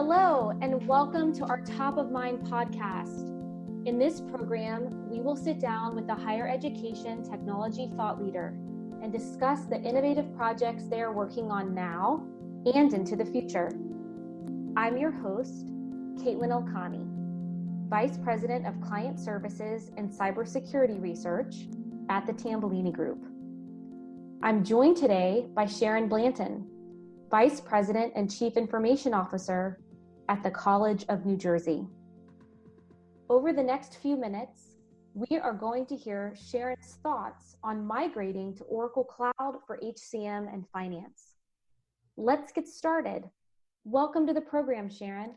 Hello, and welcome to our Top of Mind podcast. In this program, we will sit down with a higher education technology thought leader and discuss the innovative projects they are working on now and into the future. I'm your host, Katelyn Ilkani, Vice President of Client Services and Cybersecurity Research at the Tambellini Group. I'm joined today by Sharon Blanton, Vice President and Chief Information Officer at the College of New Jersey. Over the next few minutes, we are going to hear Sharon's thoughts on migrating to Oracle Cloud for HCM and finance. Let's get started. Welcome to the program, Sharon.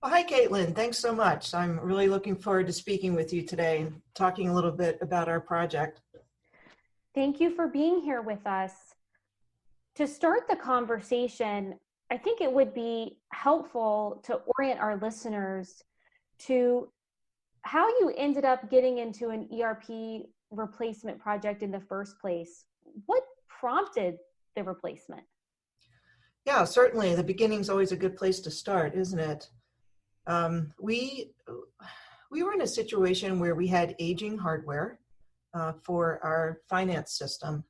Well, hi, Katelyn. Thanks so much. I'm really looking forward to speaking with you today and talking a little bit about our project. Thank you for being here with us. To start the conversation, I think it would be helpful to orient our listeners to how you ended up getting into an ERP replacement project in the first place. What prompted the replacement? Yeah, certainly. The beginning's always a good place to start, isn't it? We were in a situation where we had aging hardware for our finance system.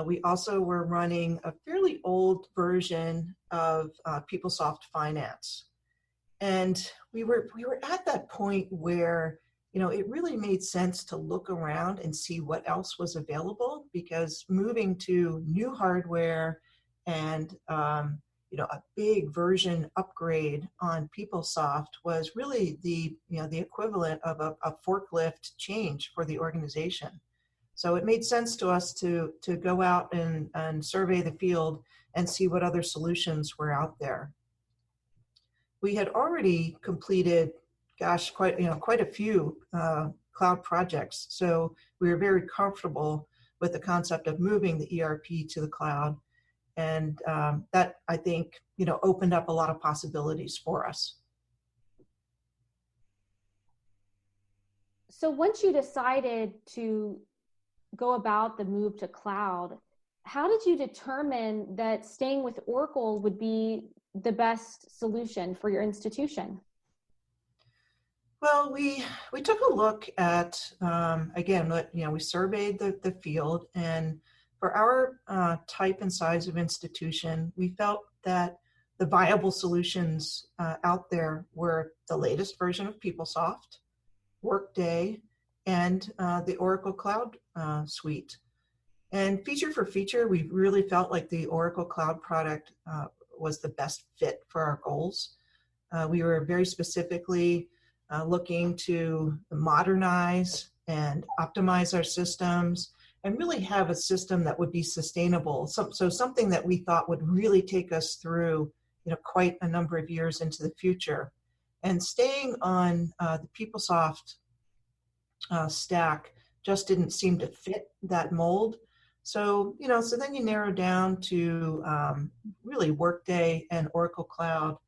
We also were running a fairly old version of PeopleSoft Finance. And we were at that point where, it really made sense to look around and see what else was available, because moving to new hardware and, a big version upgrade on PeopleSoft was really the equivalent of a forklift change for the organization. So it made sense to us to go out and survey the field and see what other solutions were out there. We had already completed, quite a few cloud projects. So we were very comfortable with the concept of moving the ERP to the cloud. And that, I think, opened up a lot of possibilities for us. So once you decided to go about the move to cloud, how did you determine that staying with Oracle would be the best solution for your institution? Well, we took a look at, we surveyed the field, and for our type and size of institution, we felt that the viable solutions out there were the latest version of PeopleSoft, Workday, and the Oracle Cloud Suite. And feature for feature, we really felt like the Oracle Cloud product was the best fit for our goals. We were very specifically looking to modernize and optimize our systems and really have a system that would be sustainable. So something that we thought would really take us through, quite a number of years into the future. And staying on the PeopleSoft stack just didn't seem to fit that mold. So, so then you narrow down to really Workday and Oracle Cloud.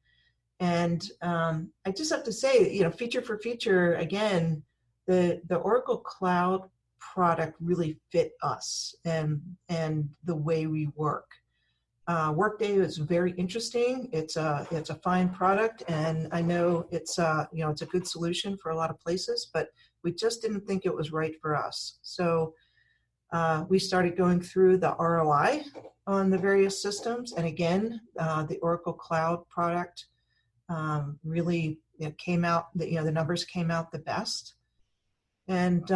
And I just have to say, feature for feature, again, the Oracle Cloud product really fit us and the way we work. Workday is very interesting. It's a fine product, and I know it's a good solution for a lot of places, but we just didn't think it was right for us. So we started going through the ROI on the various systems, and again, the Oracle Cloud product really came out. The numbers came out the best, and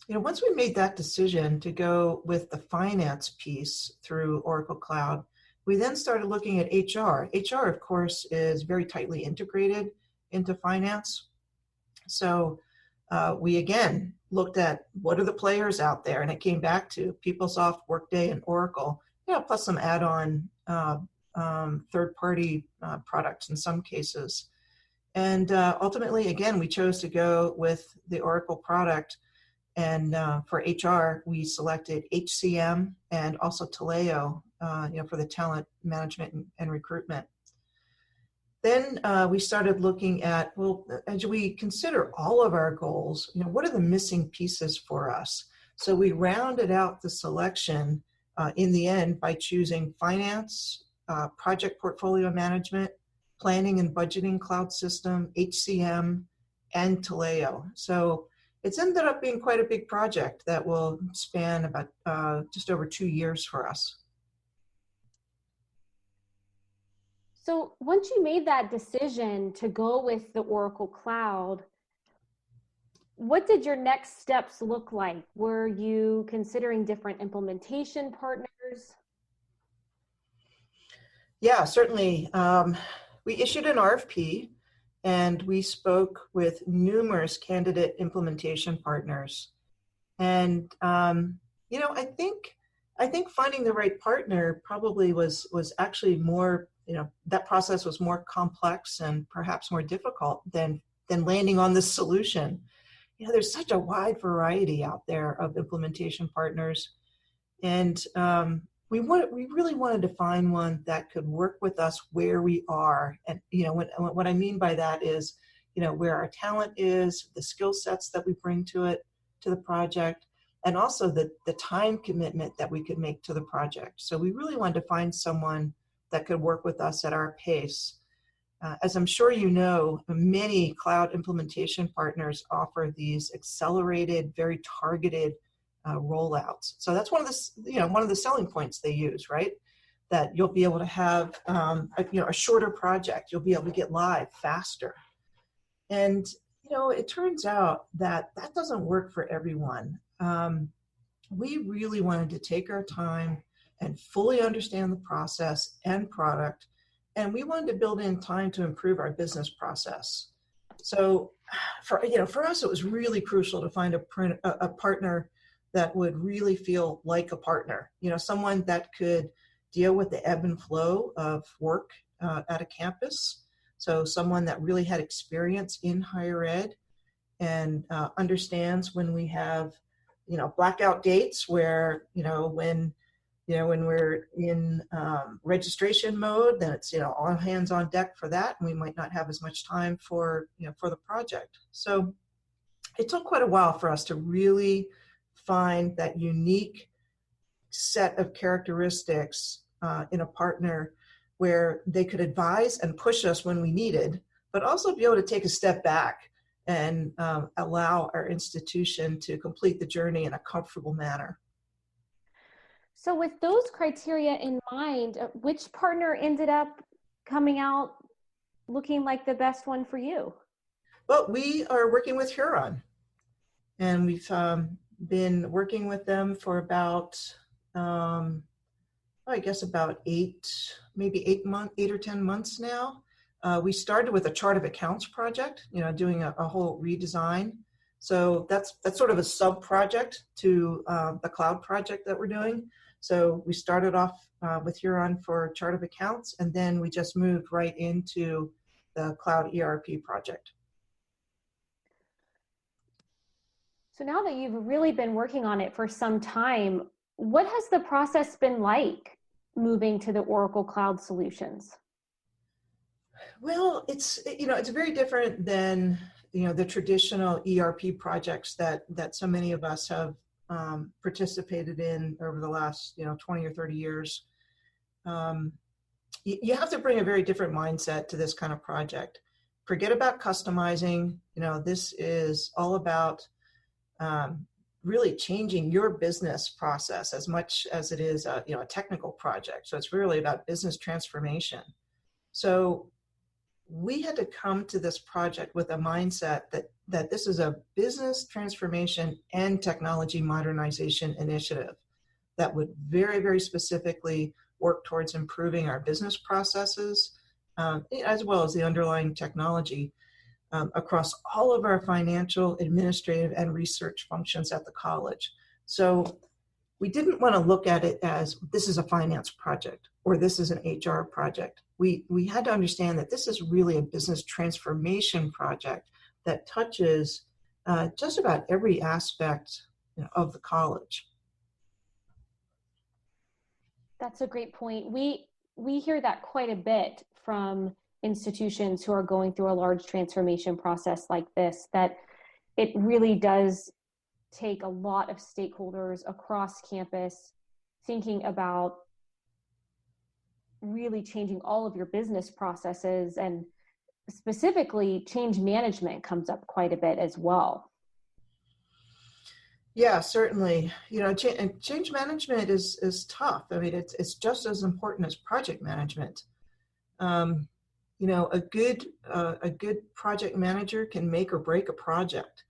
once we made that decision to go with the finance piece through Oracle Cloud, we then started looking at HR. HR, of course, is very tightly integrated into finance. So we again looked at what are the players out there, and it came back to PeopleSoft, Workday, and Oracle, plus some add-on third-party products in some cases. And ultimately, again, we chose to go with the Oracle product. And for HR, we selected HCM and also Taleo, for the talent management and recruitment. Then we started looking at, as we consider all of our goals, what are the missing pieces for us? So we rounded out the selection in the end by choosing finance, project portfolio management, planning and budgeting cloud system, HCM, and Taleo. So it's ended up being quite a big project that will span about just over 2 years for us. So once you made that decision to go with the Oracle Cloud, what did your next steps look like? Were you considering different implementation partners? Yeah, certainly. We issued an RFP and we spoke with numerous candidate implementation partners. And I think finding the right partner probably was actually more, that process was more complex and perhaps more difficult than landing on this solution. There's such a wide variety out there of implementation partners, and we really wanted to find one that could work with us where we are. And what I mean by that is, where our talent is, the skill sets that we bring to the project, and also the time commitment that we could make to the project. So we really wanted to find someone that could work with us at our pace. As I'm sure you know, many cloud implementation partners offer these accelerated, very targeted rollouts. So that's one of the selling points they use, right? That you'll be able to have a shorter project. You'll be able to get live faster. And it turns out that doesn't work for everyone. We really wanted to take our time and fully understand the process and product, and we wanted to build in time to improve our business process. So, for us, it was really crucial to find a partner that would really feel like a partner. Someone that could deal with the ebb and flow of work at a campus. So, someone that really had experience in higher ed and understands when we have, blackout dates where, when we're in registration mode, then it's, all hands on deck for that. And we might not have as much time for the project. So it took quite a while for us to really find that unique set of characteristics in a partner where they could advise and push us when we needed, but also be able to take a step back and allow our institution to complete the journey in a comfortable manner. So with those criteria in mind, which partner ended up coming out looking like the best one for you? Well, we are working with Huron, and we've been working with them for about, I guess about 8 or 10 months now. We started with a chart of accounts project, doing a whole redesign. So that's sort of a sub project to the cloud project that we're doing. So we started off with Huron for chart of accounts, and then we just moved right into the cloud ERP project. So now that you've really been working on it for some time, what has the process been like moving to the Oracle Cloud solutions? Well, it's very different than the traditional ERP projects that so many of us have participated in over the last 20 or 30 years. You have to bring a very different mindset to this kind of project. Forget about customizing. This is all about really changing your business process as much as it is a technical project. So it's really about business transformation. So we had to come to this project with a mindset that this is a business transformation and technology modernization initiative that would very, very specifically work towards improving our business processes, as well as the underlying technology across all of our financial, administrative, and research functions at the college. So we didn't want to look at it as this is a finance project or this is an HR project. We had to understand that this is really a business transformation project that touches just about every aspect of the college. That's a great point. We hear that quite a bit from institutions who are going through a large transformation process like this, that it really does take a lot of stakeholders across campus thinking about really changing all of your business processes, and specifically change management comes up quite a bit as well. Yeah, certainly. Change management is tough. I mean, it's just as important as project management. Um, a good project manager can make or break a project.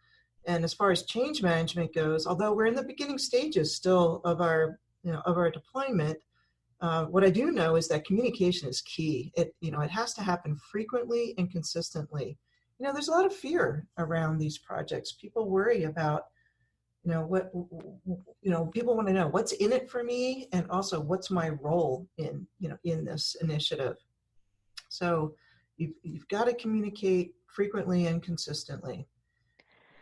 And as far as change management goes, although we're in the beginning stages still of our deployment, what I do know is that communication is key. It has to happen frequently and consistently. There's a lot of fear around these projects. People worry about, people want to know what's in it for me, and also what's my role in this initiative. So you've got to communicate frequently and consistently.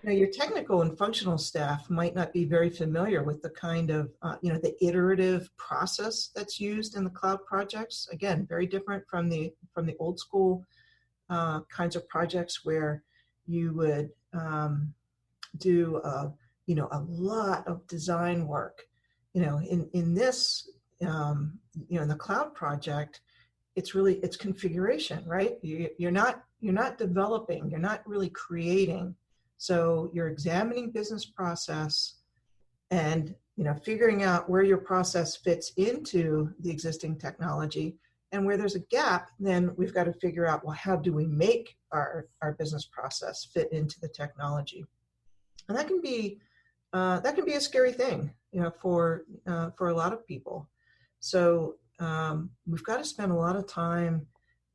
Your technical and functional staff might not be very familiar with the kind of, the iterative process that's used in the cloud projects. Again, very different from the old school kinds of projects where you would do, a lot of design work. In this, in the cloud project, it's configuration, right? You're not developing, you're not really creating. So you're examining business process and figuring out where your process fits into the existing technology, and where there's a gap, then we've got to figure out, well, how do we make our business process fit into the technology? And that can be a scary thing, for a lot of people. So we've got to spend a lot of time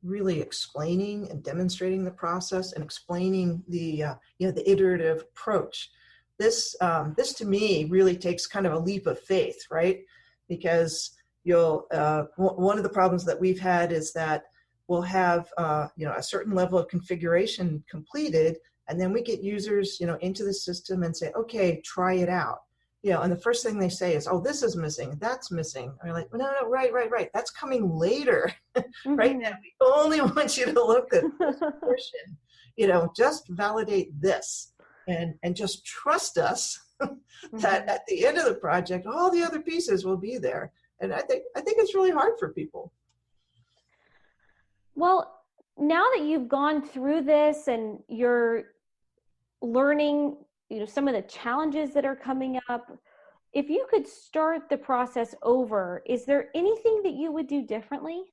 really explaining and demonstrating the process and explaining the iterative approach. This to me really takes kind of a leap of faith, right? Because one of the problems that we've had is that we'll have a certain level of configuration completed, and then we get users into the system and say, okay, try it out. And the first thing they say is, oh, this is missing, that's missing. And you're like, no, right. That's coming later. Mm-hmm. Right now, we only want you to look at this portion. Just validate this and just trust us that at the end of the project, all the other pieces will be there. And I think it's really hard for people. Well, now that you've gone through this and you're learning some of the challenges that are coming up, if you could start the process over, is there anything that you would do differently?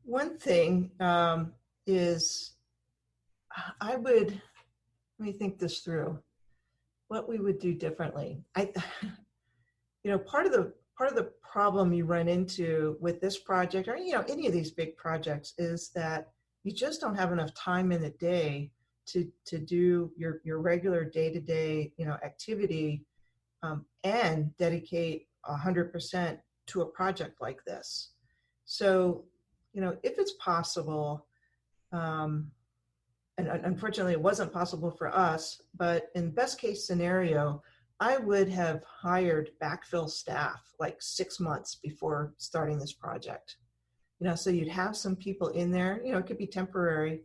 One thing is let me think this through, what we would do differently. Part of the problem you run into with this project, or any of these big projects, is that you just don't have enough time in the day to do your regular day-to-day activity, and dedicate 100% to a project like this. So if it's possible, and unfortunately it wasn't possible for us, but in best case scenario, I would have hired backfill staff like 6 months before starting this project. So you'd have some people in there, it could be temporary,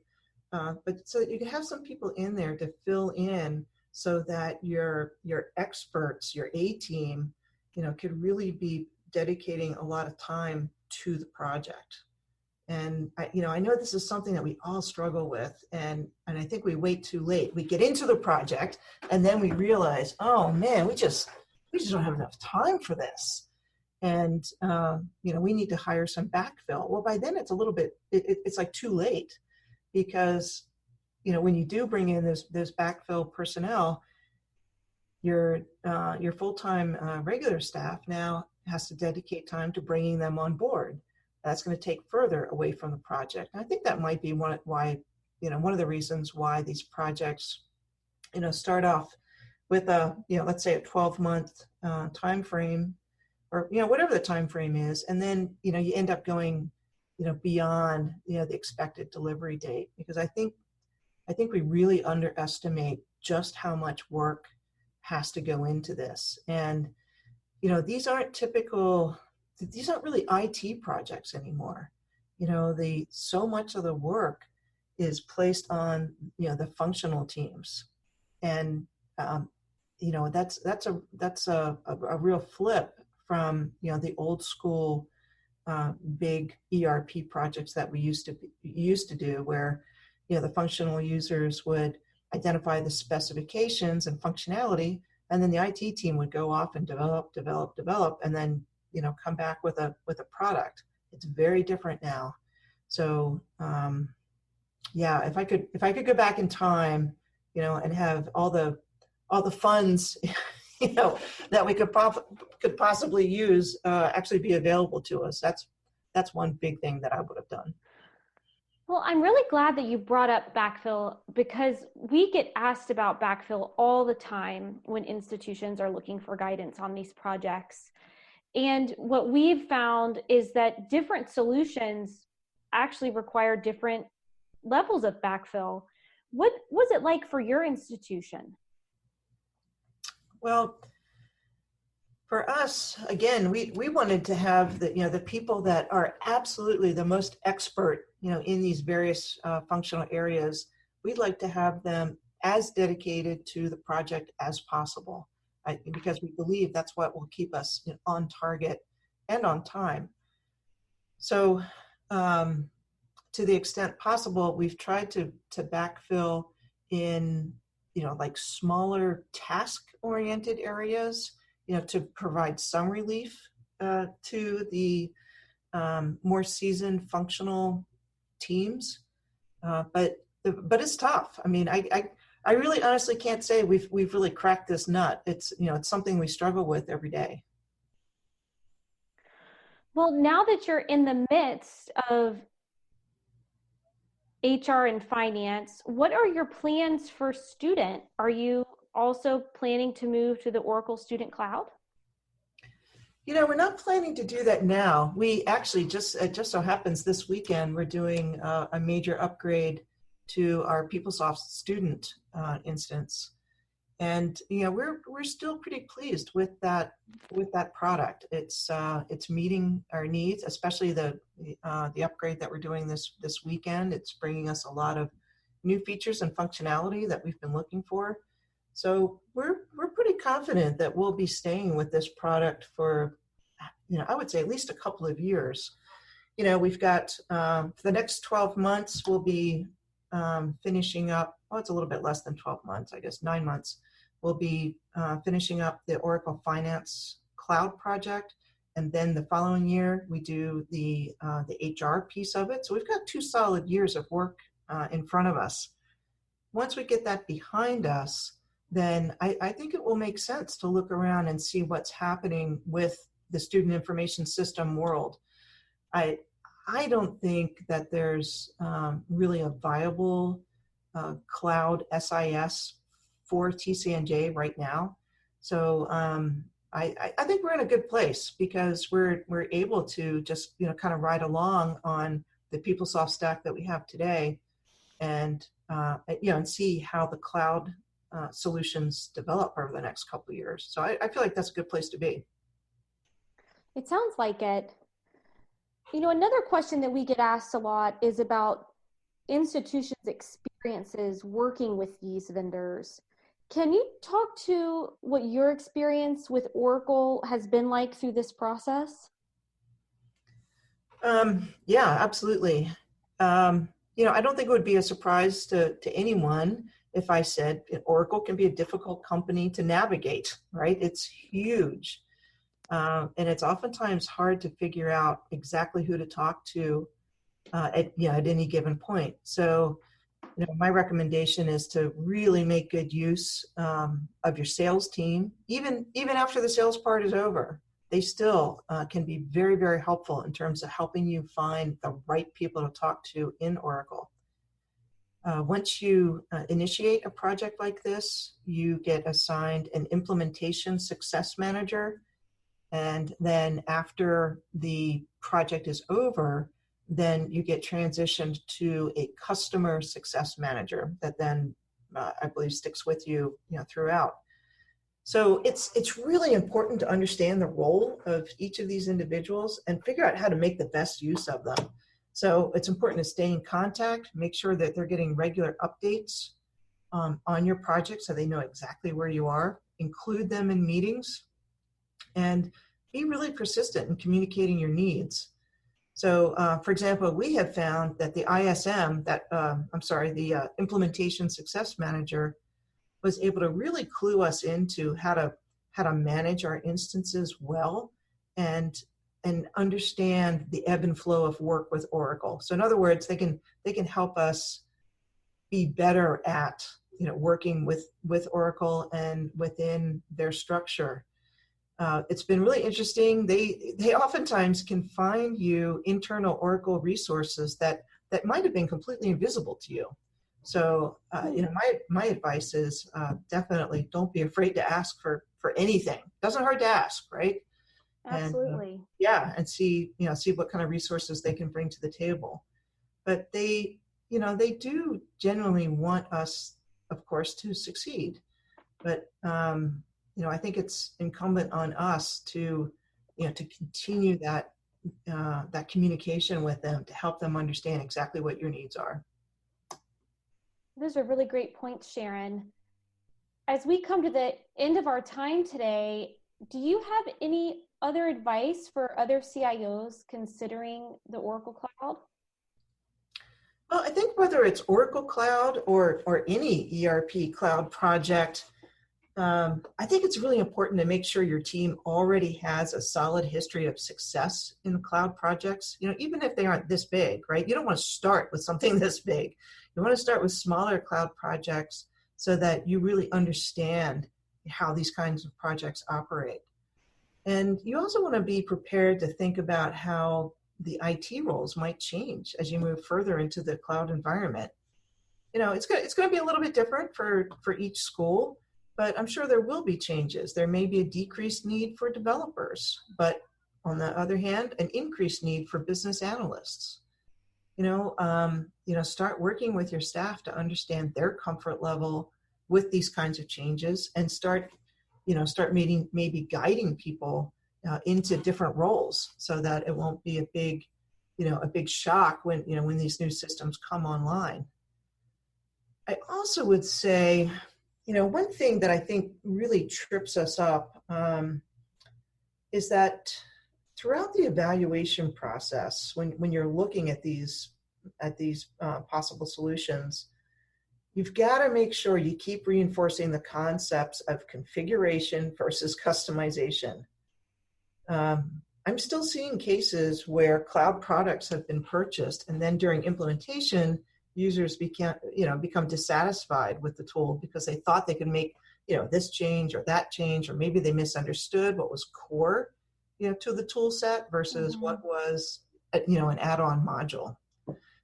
but so you could have some people in there to fill in, so that your experts, your A team, could really be dedicating a lot of time to the project. And I know this is something that we all struggle with, and I think we wait too late. We get into the project and then we realize, oh man, we just don't have enough time for this. And we need to hire some backfill. Well, by then it's a little bit, it's like too late, because when you do bring in those backfill personnel, your full-time regular staff now has to dedicate time to bringing them on board. That's going to take further away from the project. And I think that might be one of the reasons why these projects, start off with let's say a 12-month time frame, or whatever the time frame is, and then you end up going beyond the expected delivery date, because I think we really underestimate just how much work has to go into this. And these aren't really IT projects anymore. So much of the work is placed on the functional teams, and that's a real flip from the old school big ERP projects that we used to do, where the functional users would identify the specifications and functionality, and then the IT team would go off and develop, and then come back with a product. It's very different now. So if I could go back in time, and have all the funds that we could possibly use actually be available to us. That's one big thing that I would have done. Well, I'm really glad that you brought up backfill, because we get asked about backfill all the time when institutions are looking for guidance on these projects. And what we've found is that different solutions actually require different levels of backfill. What was it like for your institution? Well, for us, again, we wanted to have the people that are absolutely the most expert, in these various functional areas. We'd like to have them as dedicated to the project as possible, because we believe that's what will keep us on target and on time. So, to the extent possible, we've tried to backfill in like smaller task-oriented areas, to provide some relief to the more seasoned functional teams. But it's tough. I mean, I really honestly can't say we've really cracked this nut. It's it's something we struggle with every day. Well, now that you're in the midst of HR and finance, what are your plans for student? Are you also planning to move to the Oracle Student Cloud? We're not planning to do that now. We actually it just so happens this weekend we're doing a major upgrade to our PeopleSoft student instance, and we're still pretty pleased with that product. It's meeting our needs, especially the upgrade that we're doing this weekend. It's bringing us a lot of new features and functionality that we've been looking for. So we're pretty confident that we'll be staying with this product for, I would say at least a couple of years. We've got for the next 12 months, we'll be finishing up, it's a little bit less than 12 months, I guess 9 months. We'll be finishing up the Oracle Finance Cloud project. And then the following year, we do the HR piece of it. So we've got 2 solid years of work in front of us. Once we get that behind us, then I think it will make sense to look around and see what's happening with the student information system world. I don't think that there's really a viable cloud SIS for TCNJ right now. So I think we're in a good place, because we're able to just kind of ride along on the PeopleSoft stack that we have today, and and see how the cloud solutions develop over the next couple of years. So I feel like that's a good place to be. It sounds like it. Another question that we get asked a lot is about institutions' experiences working with these vendors. Can you talk to what your experience with Oracle has been like through this process? Yeah, absolutely. I don't think it would be a surprise to anyone if I said Oracle can be a difficult company to navigate, right? It's huge. And it's oftentimes hard to figure out exactly who to talk to at any given point. So, my recommendation is to really make good use of your sales team, even after the sales part is over. They still can be very, very helpful in terms of helping you find the right people to talk to in Oracle. Once you initiate a project like this, you get assigned an implementation success manager. And then after the project is over, then you get transitioned to a customer success manager that then I believe sticks with you, throughout. So it's really important to understand the role of each of these individuals and figure out how to make the best use of them. So it's important to stay in contact, make sure that they're getting regular updates on your project so they know exactly where you are, include them in meetings, and be really persistent in communicating your needs. So, for example, we have found that the ISM, the Implementation Success Manager, was able to really clue us into how to manage our instances well, and understand the ebb and flow of work with Oracle. So in other words, they can help us be better at working with Oracle and within their structure. It's been really interesting. They oftentimes can find you internal Oracle resources that might have been completely invisible to you. So my advice is definitely don't be afraid to ask for anything. Doesn't hurt to ask, right? Absolutely. And see what kind of resources they can bring to the table. But they do genuinely want us, of course, to succeed. But I think it's incumbent on us to continue that communication with them to help them understand exactly what your needs are. Those are really great points, Sharon. As we come to the end of our time today, do you have any other advice for other CIOs considering the Oracle Cloud? Well, I think whether it's Oracle Cloud or any ERP cloud project, I think it's really important to make sure your team already has a solid history of success in cloud projects, even if they aren't this big, right? You don't want to start with something this big. You want to start with smaller cloud projects so that you really understand how these kinds of projects operate. And you also want to be prepared to think about how the IT roles might change as you move further into the cloud environment. It's going to be a little bit different for each school, but I'm sure there will be changes. There may be a decreased need for developers, but on the other hand, an increased need for business analysts. Start working with your staff to understand their comfort level with these kinds of changes, and start maybe guiding people into different roles so that it won't be a big shock when these new systems come online. I also would say, one thing that I think really trips us up is that throughout the evaluation process, when you're looking at these possible solutions, you've got to make sure you keep reinforcing the concepts of configuration versus customization. I'm still seeing cases where cloud products have been purchased, and then during implementation, users become dissatisfied with the tool because they thought they could make this change or that change, or maybe they misunderstood what was core to the tool set versus what was an add-on module.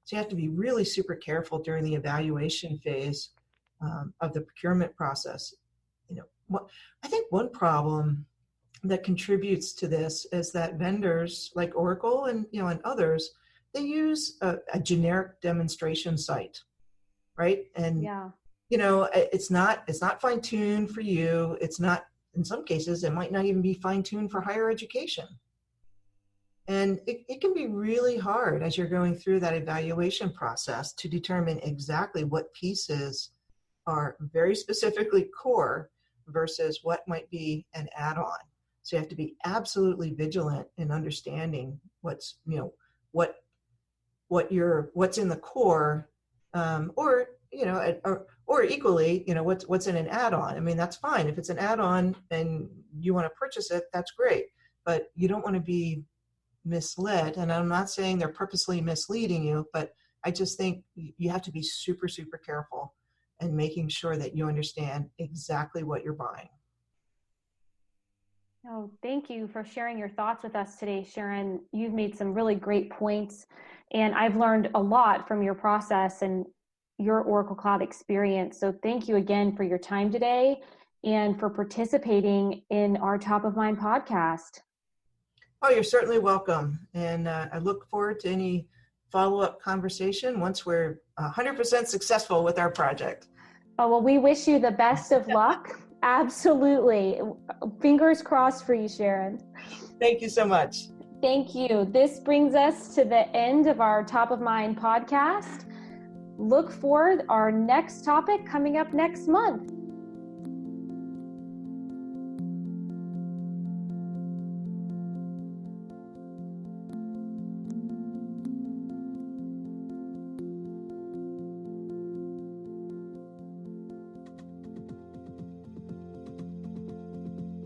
So you have to be really super careful during the evaluation phase of the procurement process. I think one problem that contributes to this is that vendors like Oracle and others, they use a generic demonstration site, right? And it's not fine-tuned for you. It's not, in some cases, it might not even be fine-tuned for higher education. And it can be really hard as you're going through that evaluation process to determine exactly what pieces are very specifically core versus what might be an add-on. So you have to be absolutely vigilant in understanding what's in the core, or equally, what's in an add-on. I mean, that's fine. If it's an add-on and you want to purchase it, that's great. But you don't want to be misled. And I'm not saying they're purposely misleading you, but I just think you have to be super, super careful and making sure that you understand exactly what you're buying. Oh, thank you for sharing your thoughts with us today, Sharon. You've made some really great points, and I've learned a lot from your process and your Oracle Cloud experience. So thank you again for your time today and for participating in our Top of Mind podcast. Oh, you're certainly welcome. And I look forward to any follow-up conversation once we're 100% successful with our project. Oh, well, we wish you the best of luck. Absolutely. Fingers crossed for you, Sharon. Thank you so much. Thank you. This brings us to the end of our Top of Mind podcast. Look for our next topic coming up next month.